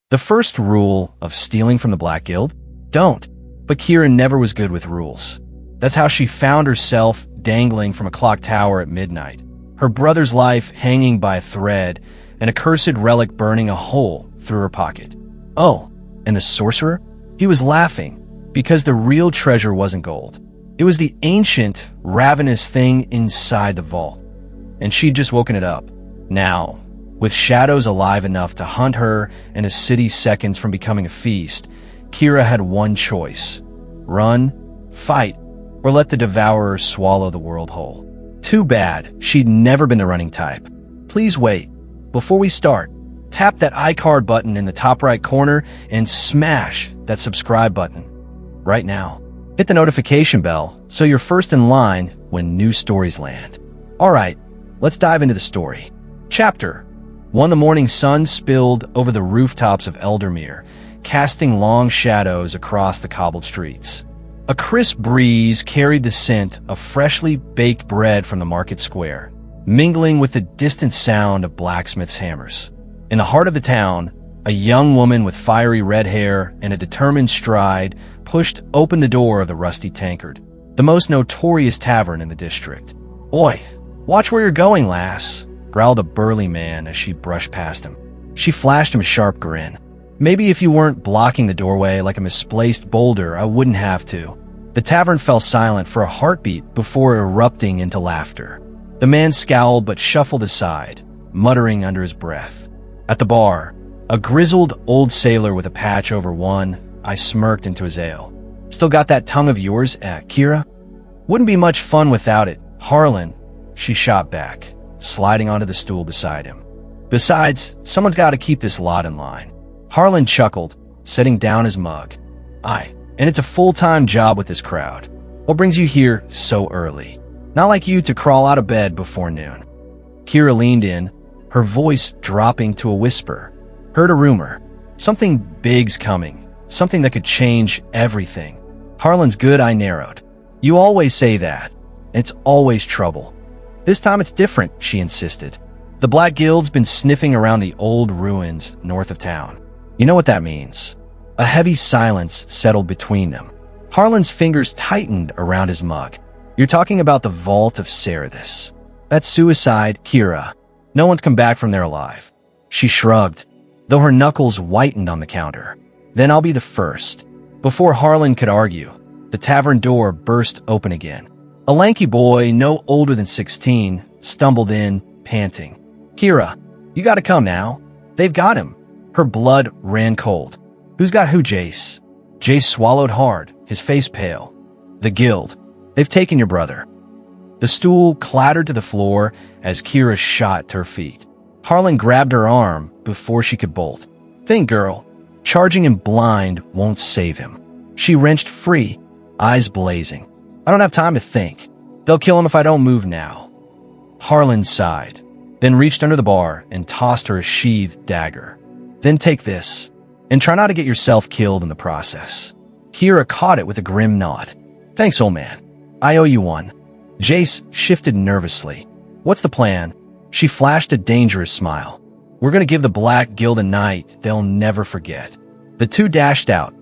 The first rule of stealing from the Black Guild? Don't. But Kira never was good with rules. That's how she found herself dangling from a clock tower at midnight, her brother's life hanging by a thread, and a cursed relic burning a hole through her pocket. Oh, and the sorcerer? He was laughing, because the real treasure wasn't gold. It was the ancient, ravenous thing inside the vault, and she'd just woken it up. Now, with shadows alive enough to hunt her and a city seconds from becoming a feast, Kira had one choice: run, fight, or let the devourer swallow the world whole. Too bad she'd never been the running type. Please wait. Before we start, tap that iCard button in the top right corner and smash that subscribe button right now. Hit the notification bell so you're first in line when new stories land. Alright, let's dive into the story. Chapter 1. The morning sun spilled over the rooftops of Eldermere, casting long shadows across the cobbled streets. A crisp breeze carried the scent of freshly baked bread from the market square, mingling with the distant sound of blacksmiths' hammers. In the heart of the town, a young woman with fiery red hair and a determined stride pushed open the door of the Rusty Tankard, the most notorious tavern in the district. "Oi, watch where you're going, lass," growled a burly man as she brushed past him. She flashed him a sharp grin. "Maybe if you weren't blocking the doorway like a misplaced boulder, I wouldn't have to." The tavern fell silent for a heartbeat before erupting into laughter. The man scowled but shuffled aside, muttering under his breath. At the bar, a grizzled old sailor with a patch over one eye smirked into his ale. "Still got that tongue of yours, Kira? Wouldn't be much fun without it, Harlan," she shot back, sliding onto the stool beside him. "Besides, someone's got to keep this lot in line." Harlan chuckled, setting down his mug. "Aye, and it's a full-time job with this crowd. What brings you here so early? Not like you to crawl out of bed before noon." Kira leaned in, her voice dropping to a whisper. "Heard a rumor. Something big's coming. Something that could change everything." Harlan's good eye narrowed. "You always say that. It's always trouble. This time it's different," she insisted. "The Black Guild's been sniffing around the old ruins north of town. You know what that means." A heavy silence settled between them. Harlan's fingers tightened around his mug. "You're talking about the Vault of Cerathis. That's suicide, Kira. No one's come back from there alive." She shrugged, though her knuckles whitened on the counter. "Then I'll be the first." Before Harlan could argue, the tavern door burst open again. A lanky boy, no older than 16, stumbled in, panting. "Kira, you gotta come now. They've got him." Her blood ran cold. "Who's got who, Jace?" Jace swallowed hard, his face pale. "The Guild. They've taken your brother." The stool clattered to the floor as Kira shot to her feet. Harlan grabbed her arm before she could bolt. "Think, girl. Charging him blind won't save him." She wrenched free, eyes blazing. "I don't have time to think. They'll kill him if I don't move now." Harlan sighed, then reached under the bar and tossed her a sheathed dagger. "Then take this, and try not to get yourself killed in the process." Kira caught it with a grim nod. "Thanks, old man. I owe you one." Jace shifted nervously. "What's the plan?" She flashed a dangerous smile. "We're going to give the Black Guild a night they'll never forget." The two dashed out,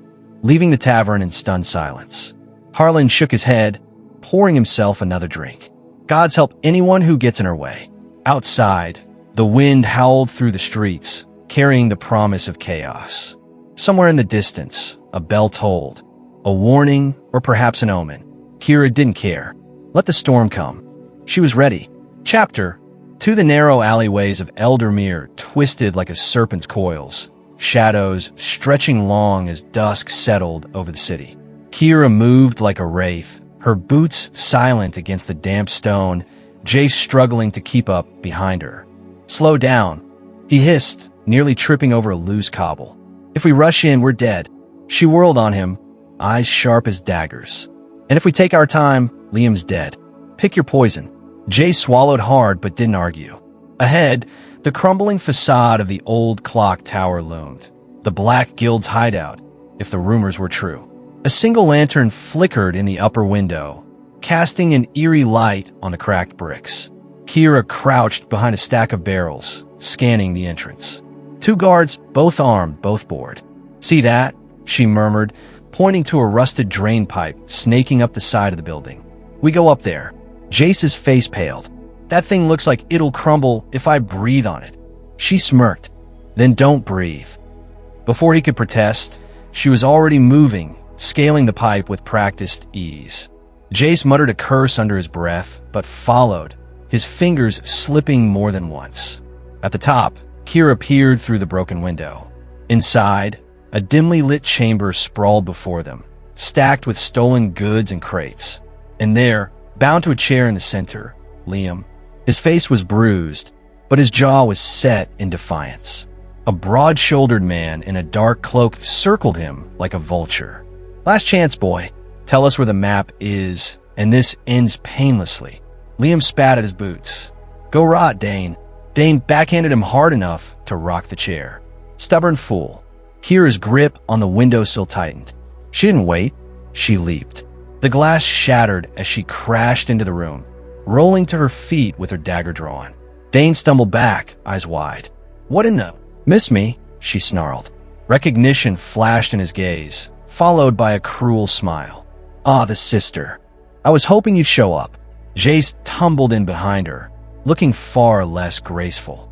leaving the tavern in stunned silence. Harlan shook his head, pouring himself another drink. Gods help anyone who gets in her way. Outside, the wind howled through the streets, carrying the promise of chaos. Somewhere in the distance, a bell tolled. A warning, or perhaps an omen. Kira didn't care. Let the storm come. She was ready. Chapter 2. The narrow alleyways of Eldermere twisted like a serpent's coils, shadows stretching long as dusk settled over the city. Kira moved like a wraith, her boots silent against the damp stone, Jace struggling to keep up behind her. "Slow down," he hissed, nearly tripping over a loose cobble. "If we rush in, we're dead." She whirled on him, eyes sharp as daggers. "And if we take our time, Liam's dead. Pick your poison." Jace swallowed hard but didn't argue. Ahead, the crumbling facade of the old clock tower loomed. The Black Guild's hideout, if the rumors were true. A single lantern flickered in the upper window, casting an eerie light on the cracked bricks. Kira crouched behind a stack of barrels, scanning the entrance. 2 guards, both armed, both bored. See that? She murmured, pointing to a rusted drain pipe snaking up the side of the building. We go up there. Jace's face paled. That thing looks like it'll crumble if I breathe on it. She smirked. Then don't breathe. Before he could protest, she was already moving, scaling the pipe with practiced ease. Jace muttered a curse under his breath, but followed, his fingers slipping more than once. At the top, Kira peered through the broken window. Inside, a dimly lit chamber sprawled before them, stacked with stolen goods and crates. And there, bound to a chair in the center, Liam. His face was bruised, but his jaw was set in defiance. A broad-shouldered man in a dark cloak circled him like a vulture. Last chance, boy. Tell us where the map is, and this ends painlessly. Liam spat at his boots. Go rot, Dane. Dane backhanded him hard enough to rock the chair. Stubborn fool. Kira's grip on the windowsill tightened. She didn't wait. She leaped. The glass shattered as she crashed into the room, rolling to her feet with her dagger drawn. Dane stumbled back, eyes wide. What in the... Miss me? She snarled. Recognition flashed in his gaze, followed by a cruel smile. Ah, the sister. I was hoping you'd show up. Jace tumbled in behind her, looking far less graceful.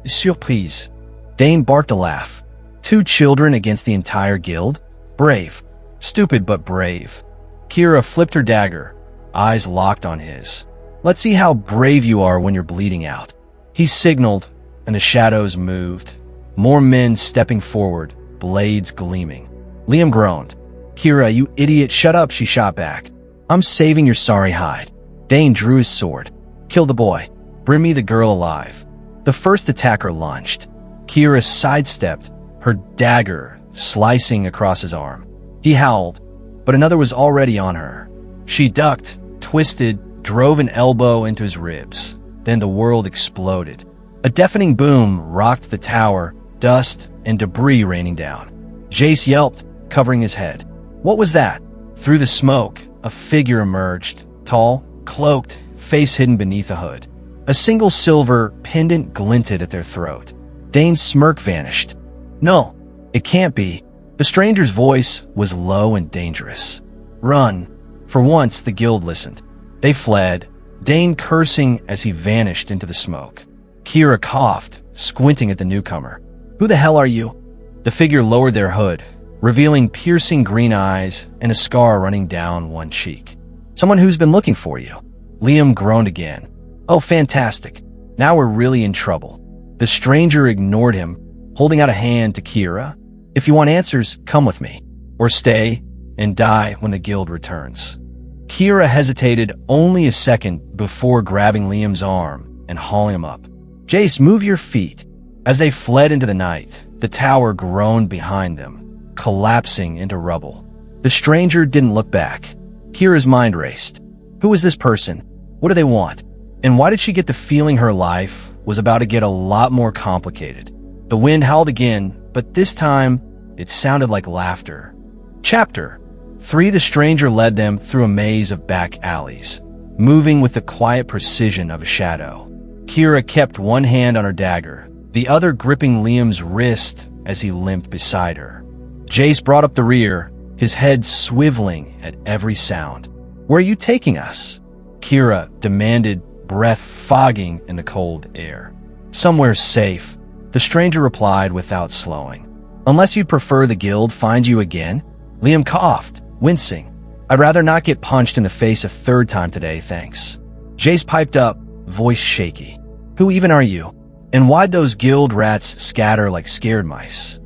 Surprise. Dane barked a laugh. 2 children against the entire guild? Brave. Stupid but brave. Kira flipped her dagger, eyes locked on his. Let's see how brave you are when you're bleeding out. He signaled, and the shadows moved. More men stepping forward, blades gleaming. Liam groaned. Kira, you idiot, shut up, she shot back. I'm saving your sorry hide. Dane drew his sword. Kill the boy. Bring me the girl alive. The first attacker lunged. Kira sidestepped, her dagger slicing across his arm. He howled, but another was already on her. She ducked, twisted, drove an elbow into his ribs. Then the world exploded. A deafening boom rocked the tower, dust and debris raining down. Jace yelped, covering his head. What was that? Through the smoke, a figure emerged, tall, cloaked, face hidden beneath a hood. A single silver pendant glinted at their throat. Dane's smirk vanished. No, it can't be. The stranger's voice was low and dangerous. Run. For once, the guild listened. They fled, Dane cursing as he vanished into the smoke. Kira coughed, squinting at the newcomer. Who the hell are you? The figure lowered their hood, revealing piercing green eyes and a scar running down one cheek. Someone who's been looking for you. Liam groaned again. Oh, fantastic. Now we're really in trouble. The stranger ignored him, holding out a hand to Kira. If you want answers, come with me. Or stay and die when the guild returns. Kira hesitated only a second before grabbing Liam's arm and hauling him up. Jace, move your feet. As they fled into the night, the tower groaned behind them, collapsing into rubble. The stranger didn't look back. Kira's mind raced. Who was this person? What do they want? And why did she get the feeling her life was about to get a lot more complicated? The wind howled again, but this time, it sounded like laughter. Chapter 3. The stranger led them through a maze of back alleys, moving with the quiet precision of a shadow. Kira kept one hand on her dagger, the other gripping Liam's wrist as he limped beside her. Jace brought up the rear, his head swiveling at every sound. Where are you taking us? Kira demanded, breath fogging in the cold air. Somewhere safe, the stranger replied without slowing. Unless you'd prefer the guild find you again? Liam coughed, wincing. I'd rather not get punched in the face a third time today, thanks. Jace piped up, voice shaky. Who even are you? And why'd those guild rats scatter like scared mice?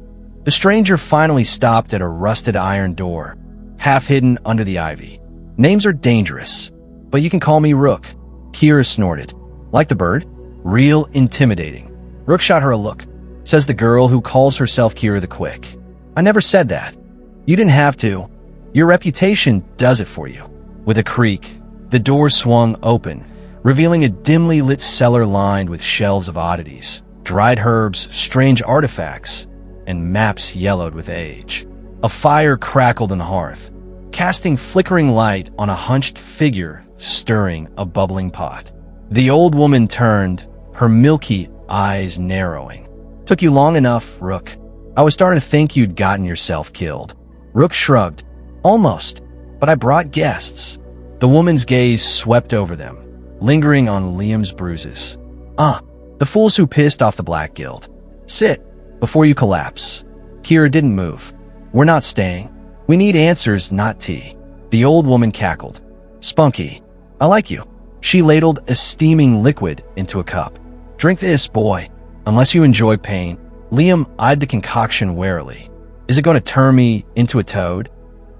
The stranger finally stopped at a rusted iron door, half hidden under the ivy. Names are dangerous, but you can call me Rook. Kira snorted. Like the bird? Real intimidating. Rook shot her a look. Says the girl who calls herself Kira the Quick. I never said that. You didn't have to. Your reputation does it for you. With a creak, the door swung open, revealing a dimly lit cellar lined with shelves of oddities, dried herbs, strange artifacts, and maps yellowed with age. A fire crackled in the hearth, casting flickering light on a hunched figure stirring a bubbling pot. The old woman turned, her milky eyes narrowing. Took you long enough, Rook. I was starting to think you'd gotten yourself killed. Rook shrugged. Almost, but I brought guests. The woman's gaze swept over them, lingering on Liam's bruises. The fools who pissed off the Black Guild. Sit, before you collapse. Kira didn't move. We're not staying. We need answers, not tea. The old woman cackled. Spunky, I like you. She ladled a steaming liquid into a cup. Drink this, boy, unless you enjoy pain. Liam eyed the concoction warily. Is it going to turn me into a toad?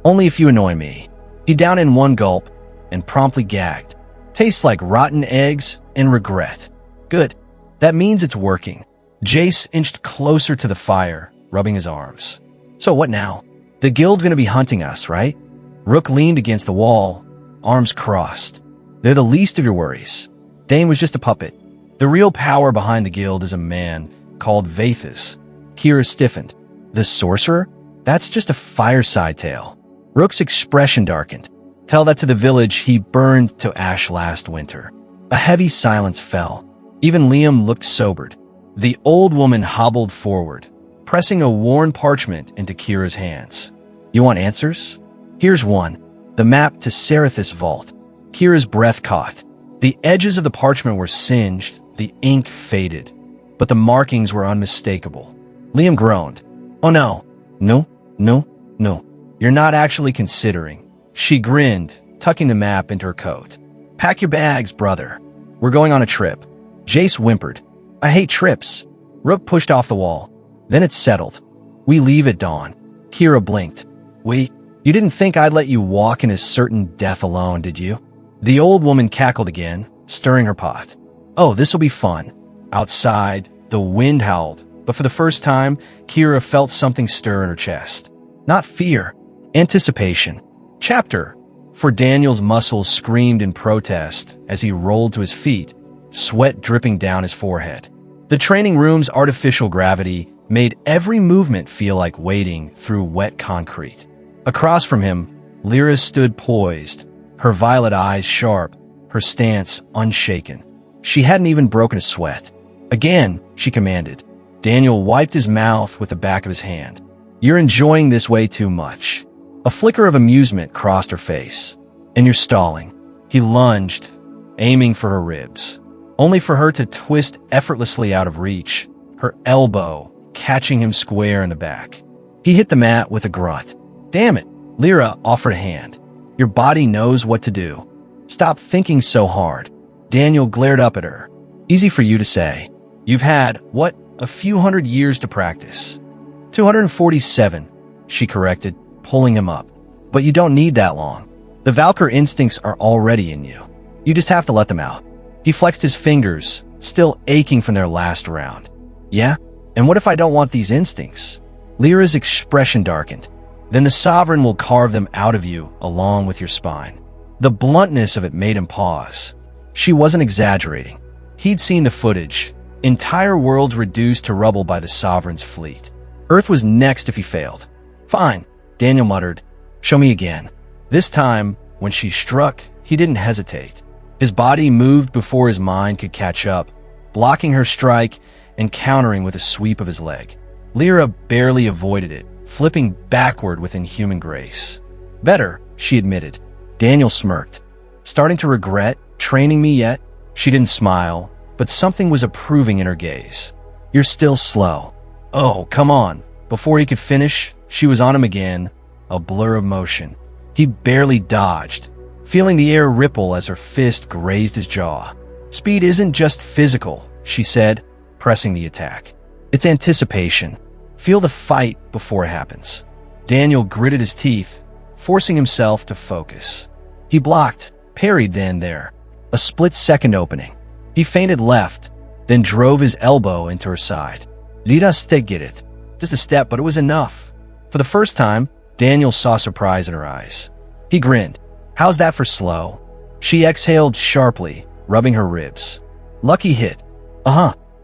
Only if you annoy me. He downed in one gulp and promptly gagged. Tastes like rotten eggs and regret. Good. That means it's working. Jace inched closer to the fire, rubbing his arms. So what now? The guild's gonna be hunting us, right? Rook leaned against the wall, arms crossed. They're the least of your worries. Dane was just a puppet. The real power behind the guild is a man called Vathus. Kira stiffened. The sorcerer? That's just a fireside tale. Rook's expression darkened. Tell that to the village he burned to ash last winter. A heavy silence fell. Even Liam looked sobered. The old woman hobbled forward, pressing a worn parchment into Kira's hands. You want answers? Here's one. The map to Serethis' vault. Kira's breath caught. The edges of the parchment were singed, the ink faded, but the markings were unmistakable. Liam groaned. Oh no. No. You're not actually considering. She grinned, tucking the map into her coat. Pack your bags, brother. We're going on a trip. Jace whimpered. I hate trips. Rook pushed off the wall. Then it settled. We leave at dawn. Kira blinked. You didn't think I'd let you walk in a certain death alone, did you? The old woman cackled again, stirring her pot. Oh, this'll be fun. Outside, the wind howled, but for the first time, Kira felt something stir in her chest. Not fear, anticipation. Chapter. For Daniel's muscles screamed in protest as he rolled to his feet, sweat dripping down his forehead. The training room's artificial gravity made every movement feel like wading through wet concrete. Across from him, Lyra stood poised, her violet eyes sharp, her stance unshaken. She hadn't even broken a sweat. Again, she commanded. Daniel wiped his mouth with the back of his hand. You're enjoying this way too much. A flicker of amusement crossed her face. And you're stalling. He lunged, aiming for her ribs, only for her to twist effortlessly out of reach, her elbow catching him square in the back. He hit the mat with a grunt. Damn it, Lyra offered a hand. Your body knows what to do. Stop thinking so hard. Daniel glared up at her. Easy for you to say. You've had, a few hundred years to practice. 247, she corrected, pulling him up. But you don't need that long. The Valkyr instincts are already in you. You just have to let them out. He flexed his fingers, still aching from their last round. Yeah? And what if I don't want these instincts? Lyra's expression darkened. Then the Sovereign will carve them out of you along with your spine. The bluntness of it made him pause. She wasn't exaggerating. He'd seen the footage. Entire worlds reduced to rubble by the Sovereign's fleet. Earth was next if he failed. Fine, Daniel muttered. Show me again. This time, when she struck, he didn't hesitate. His body moved before his mind could catch up, blocking her strike and countering with a sweep of his leg. Lyra barely avoided it, flipping backward with inhuman grace. Better, she admitted. Daniel smirked. Starting to regret training me yet? She didn't smile, but something was approving in her gaze. You're still slow. Oh, come on. Before he could finish, she was on him again, a blur of motion. He barely dodged, feeling the air ripple as her fist grazed his jaw. Speed isn't just physical, she said, pressing the attack. It's anticipation. Feel the fight before it happens. Daniel gritted his teeth, forcing himself to focus. He blocked, parried then there. A split-second opening. He feinted left, then drove his elbow into her side. Lida get it. Just a step, but it was enough. For the first time, Daniel saw surprise in her eyes. He grinned. How's that for slow? She exhaled sharply, rubbing her ribs. Lucky hit.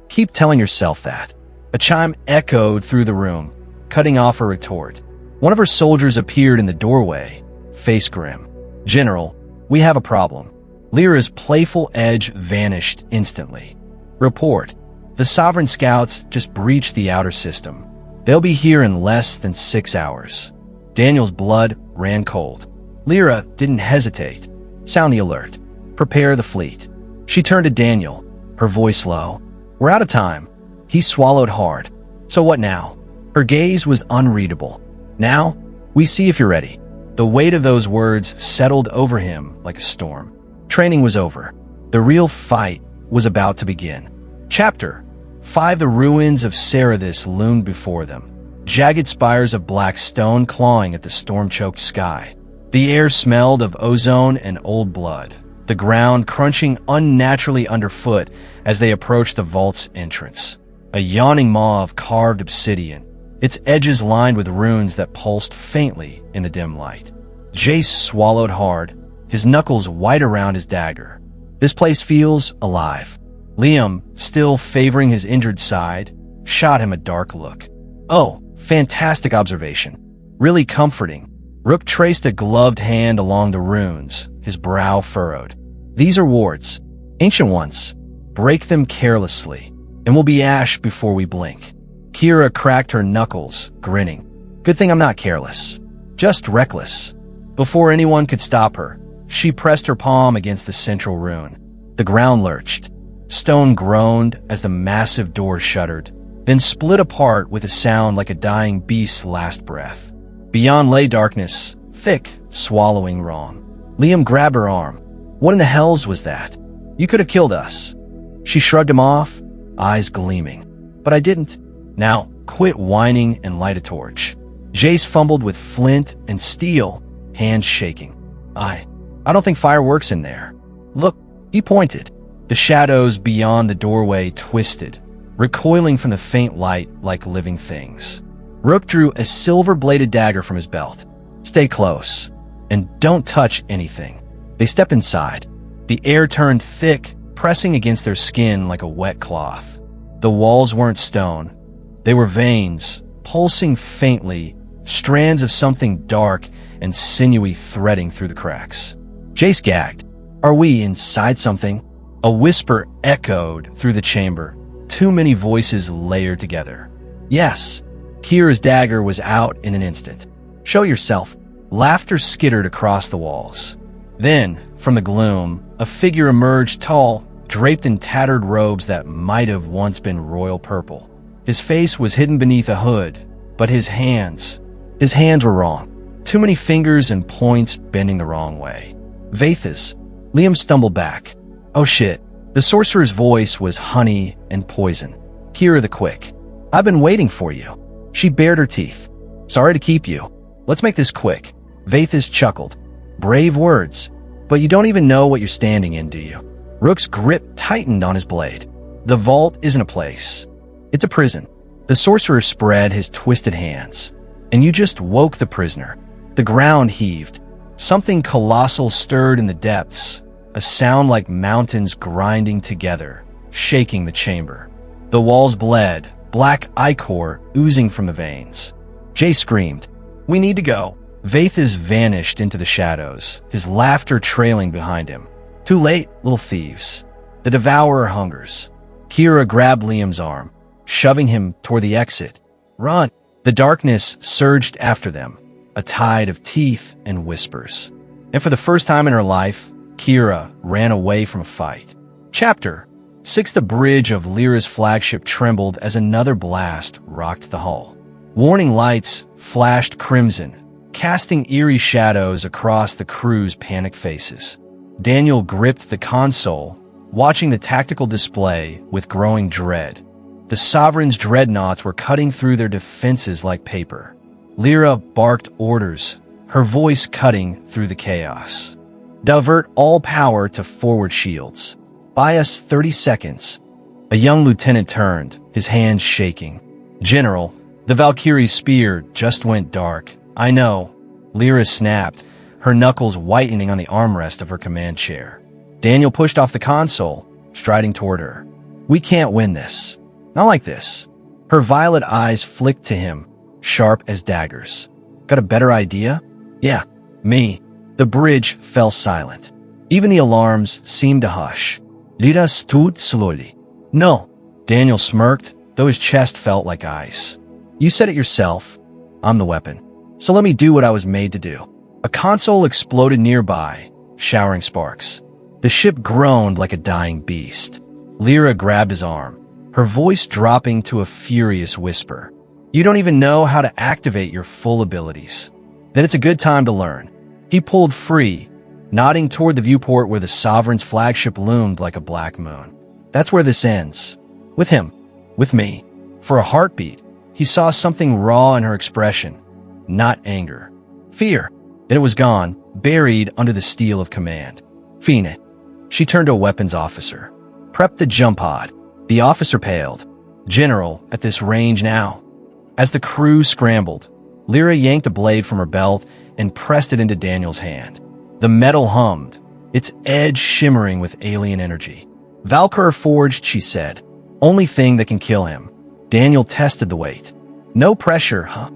Keep telling yourself that. A chime echoed through the room, cutting off her retort. One of her soldiers appeared in the doorway, face grim. General, we have a problem. Lyra's playful edge vanished instantly. Report. The Sovereign Scouts just breached the outer system. They'll be here in less than 6 hours. Daniel's blood ran cold. Lyra didn't hesitate. Sound the alert. Prepare the fleet. She turned to Daniel, her voice low. We're out of time. He swallowed hard. So what now? Her gaze was unreadable. Now, we see if you're ready. The weight of those words settled over him like a storm. Training was over. The real fight was about to begin. Chapter 5. The ruins of Sarathis loomed before them. Jagged spires of black stone clawing at the storm-choked sky. The air smelled of ozone and old blood, the ground crunching unnaturally underfoot as they approached the vault's entrance. A yawning maw of carved obsidian, its edges lined with runes that pulsed faintly in the dim light. Jace swallowed hard, his knuckles white around his dagger. This place feels alive. Liam, still favoring his injured side, shot him a dark look. Oh, fantastic observation. Really comforting. Rook traced a gloved hand along the runes, his brow furrowed. These are wards, ancient ones. Break them carelessly, and we'll be ash before we blink. Kira cracked her knuckles, grinning. Good thing I'm not careless. Just reckless. Before anyone could stop her, she pressed her palm against the central rune. The ground lurched. Stone groaned as the massive door shuddered, then split apart with a sound like a dying beast's last breath. Beyond lay darkness, thick, swallowing wrong. Liam grabbed her arm. What in the hells was that? You could have killed us. She shrugged him off, eyes gleaming. But I didn't. Now, quit whining and light a torch. Jace fumbled with flint and steel, hands shaking. I don't think fire works in there. Look, he pointed. The shadows beyond the doorway twisted, recoiling from the faint light like living things. Rook drew a silver-bladed dagger from his belt. Stay close, and don't touch anything. They stepped inside. The air turned thick, pressing against their skin like a wet cloth. The walls weren't stone. They were veins, pulsing faintly, strands of something dark and sinewy threading through the cracks. Jace gagged. Are we inside something? A whisper echoed through the chamber. Too many voices layered together. Yes. Kira's dagger was out in an instant. Show yourself. Laughter skittered across the walls. Then, from the gloom, a figure emerged tall, draped in tattered robes that might have once been royal purple. His face was hidden beneath a hood, but his hands were wrong. Too many fingers and points bending the wrong way. Vathis. Liam stumbled back. Oh shit. The sorcerer's voice was honey and poison. Kira the Quick. I've been waiting for you. She bared her teeth. Sorry to keep you. Let's make this quick. Vathis chuckled. Brave words. But you don't even know what you're standing in, do you? Rook's grip tightened on his blade. The vault isn't a place. It's a prison. The sorcerer spread his twisted hands. And you just woke the prisoner. The ground heaved. Something colossal stirred in the depths. A sound like mountains grinding together, shaking the chamber. The walls bled, black ichor oozing from the veins. Jay screamed. We need to go. Vathis vanished into the shadows, his laughter trailing behind him. Too late, little thieves. The devourer hungers. Kira grabbed Liam's arm, shoving him toward the exit. Run! The darkness surged after them, a tide of teeth and whispers. And for the first time in her life, Kira ran away from a fight. Chapter 6. The bridge of Lyra's flagship trembled as another blast rocked the hull. Warning lights flashed crimson, casting eerie shadows across the crew's panicked faces. Daniel gripped the console, watching the tactical display with growing dread. The Sovereign's dreadnoughts were cutting through their defenses like paper. Lyra barked orders, her voice cutting through the chaos. Divert all power to forward shields. Buy us 30 seconds. A young lieutenant turned, his hands shaking. General, the Valkyrie's spear just went dark. I know. Lyra snapped, her knuckles whitening on the armrest of her command chair. Daniel pushed off the console, striding toward her. We can't win this. Not like this. Her violet eyes flicked to him, sharp as daggers. Got a better idea? Yeah, me. The bridge fell silent. Even the alarms seemed to hush. Lead us too slowly. No. Daniel smirked, though his chest felt like ice. You said it yourself. I'm the weapon. So let me do what I was made to do. A console exploded nearby, showering sparks. The ship groaned like a dying beast. Lyra grabbed his arm, her voice dropping to a furious whisper. You don't even know how to activate your full abilities. Then it's a good time to learn. He pulled free, nodding toward the viewport where the Sovereign's flagship loomed like a black moon. That's where this ends. With him. With me. For a heartbeat, he saw something raw in her expression. Not anger. Fear. Then it was gone, buried under the steel of command. Fine. She turned to a weapons officer. Prep the jump pod. The officer paled. General, at this range now. As the crew scrambled, Lyra yanked a blade from her belt and pressed it into Daniel's hand. The metal hummed, its edge shimmering with alien energy. Valkyr forged, she said. Only thing that can kill him. Daniel tested the weight. No pressure, huh?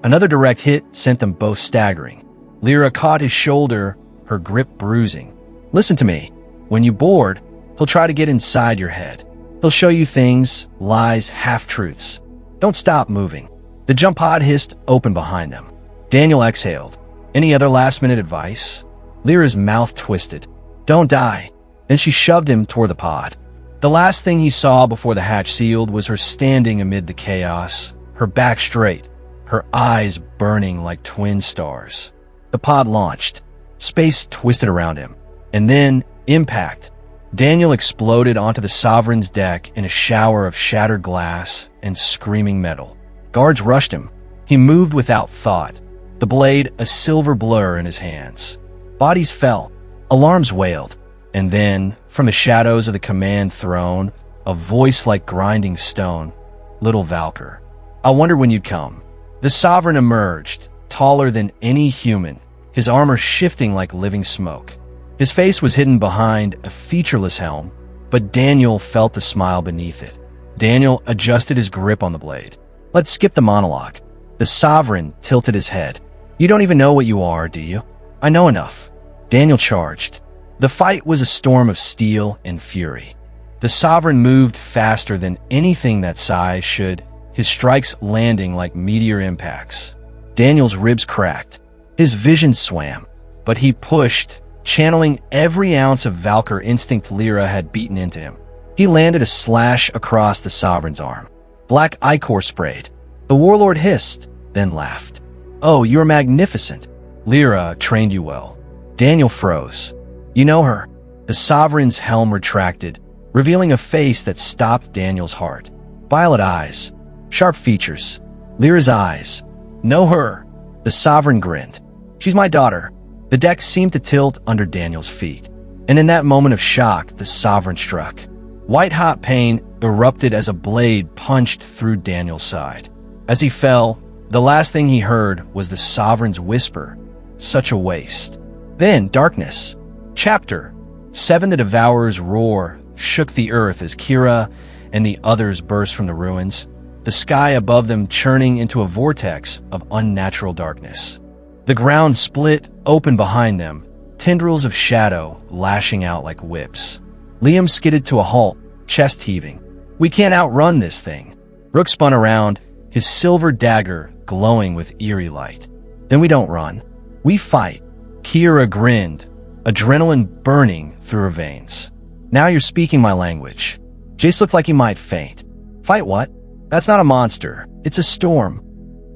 Another direct hit sent them both staggering. Lyra caught his shoulder, her grip bruising. Listen to me. When you board, he'll try to get inside your head. He'll show you things, lies, half-truths. Don't stop moving. The jump pod hissed open behind them. Daniel exhaled. Any other last-minute advice? Lyra's mouth twisted. Don't die. Then she shoved him toward the pod. The last thing he saw before the hatch sealed was her standing amid the chaos, her back straight, her eyes burning like twin stars. The pod launched. Space twisted around him. And then, impact. Daniel exploded onto the Sovereign's deck in a shower of shattered glass and screaming metal. Guards rushed him. He moved without thought, the blade a silver blur in his hands. Bodies fell. Alarms wailed. And then, from the shadows of the command throne, a voice like grinding stone. Little Valkyr. I wonder when you'd come. The Sovereign emerged, taller than any human, his armor shifting like living smoke. His face was hidden behind a featureless helm, but Daniel felt the smile beneath it. Daniel adjusted his grip on the blade. Let's skip the monologue. The Sovereign tilted his head. You don't even know what you are, do you? I know enough. Daniel charged. The fight was a storm of steel and fury. The Sovereign moved faster than anything that size should, his strikes landing like meteor impacts. Daniel's ribs cracked. His vision swam, but he pushed, channeling every ounce of Valkyr instinct Lyra had beaten into him. He landed a slash across the Sovereign's arm. Black ichor sprayed. The warlord hissed, then laughed. Oh, you're magnificent. Lyra trained you well. Daniel froze. You know her. The Sovereign's helm retracted, revealing a face that stopped Daniel's heart. Violet eyes. Sharp features. Lyra's eyes. Know her. The Sovereign grinned. She's my daughter. The deck seemed to tilt under Daniel's feet. And in that moment of shock, the Sovereign struck. White-hot pain erupted as a blade punched through Daniel's side. As he fell, the last thing he heard was the Sovereign's whisper. Such a waste. Then, darkness. Chapter 7. The Devourer's roar shook the earth as Kira and the others burst from the ruins, the sky above them churning into a vortex of unnatural darkness. The ground split open behind them, tendrils of shadow lashing out like whips. Liam skidded to a halt, chest heaving. We can't outrun this thing. Rook spun around, his silver dagger glowing with eerie light. Then we don't run. We fight. Kira grinned, adrenaline burning through her veins. Now you're speaking my language. Jace looked like he might faint. Fight what? That's not a monster. It's a storm.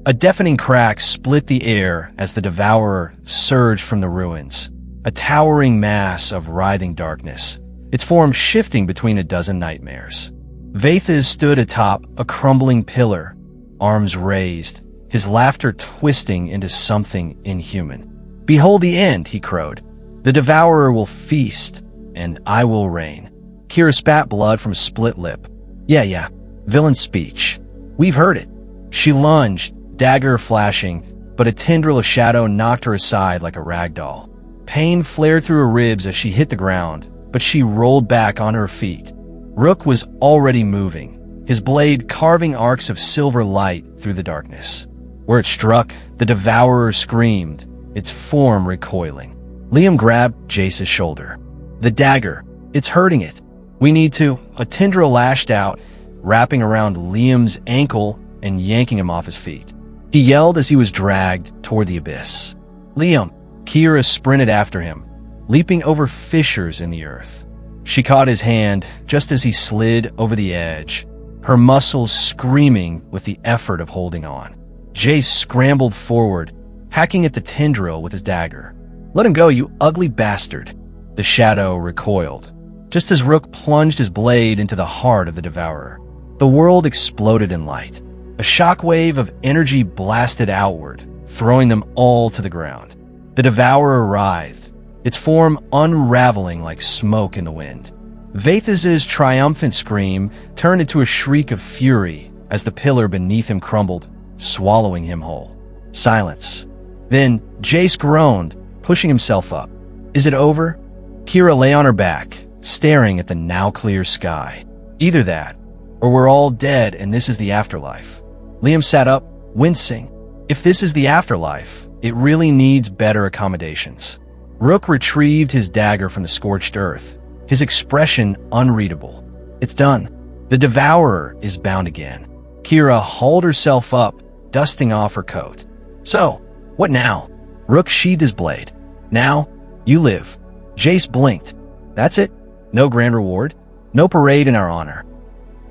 A deafening crack split the air as the Devourer surged from the ruins, a towering mass of writhing darkness, its form shifting between a dozen nightmares. Vathas stood atop a crumbling pillar, arms raised, his laughter twisting into something inhuman. Behold the end, he crowed. The Devourer will feast, and I will reign. Kira spat blood from a split lip. Yeah, villain speech. We've heard it. She lunged, dagger flashing, but a tendril of shadow knocked her aside like a rag doll. Pain flared through her ribs as she hit the ground, but she rolled back on her feet. Rook was already moving, his blade carving arcs of silver light through the darkness. Where it struck, the Devourer screamed, its form recoiling. Liam grabbed Jace's shoulder. The dagger, it's hurting it. We need to. A tendril lashed out, wrapping around Liam's ankle and yanking him off his feet. He yelled as he was dragged toward the abyss. "Liam!" Kira sprinted after him, leaping over fissures in the earth. She caught his hand just as he slid over the edge, her muscles screaming with the effort of holding on. Jace scrambled forward, hacking at the tendril with his dagger. "Let him go, you ugly bastard!" The shadow recoiled, just as Rook plunged his blade into the heart of the Devourer. The world exploded in light. A shockwave of energy blasted outward, throwing them all to the ground. The Devourer writhed, its form unraveling like smoke in the wind. Vathas's triumphant scream turned into a shriek of fury as the pillar beneath him crumbled, swallowing him whole. Silence. Then Jace groaned, pushing himself up. "Is it over?" Kira lay on her back, staring at the now clear sky. "Either that, or we're all dead and this is the afterlife." Liam sat up, wincing. If this is the afterlife, it really needs better accommodations. Rook retrieved his dagger from the scorched earth, his expression unreadable. "It's done. The Devourer is bound again." Kira hauled herself up, dusting off her coat. "So, what now?" Rook sheathed his blade. "Now, you live." Jace blinked. "That's it? No grand reward? No parade in our honor?"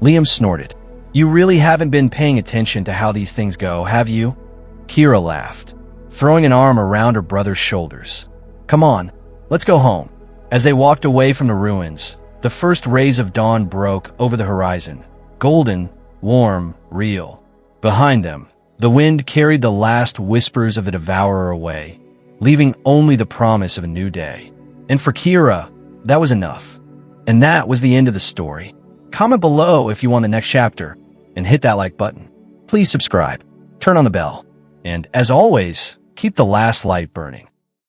Liam snorted. "You really haven't been paying attention to how these things go, have you?" Kira laughed, throwing an arm around her brother's shoulders. "Come on, let's go home." As they walked away from the ruins, the first rays of dawn broke over the horizon, golden, warm, real. Behind them, the wind carried the last whispers of the Devourer away, leaving only the promise of a new day. And for Kira, that was enough. And that was the end of the story. Comment below if you want the next chapter, and hit that like button. Please subscribe, turn on the bell, and as always, keep the last light burning.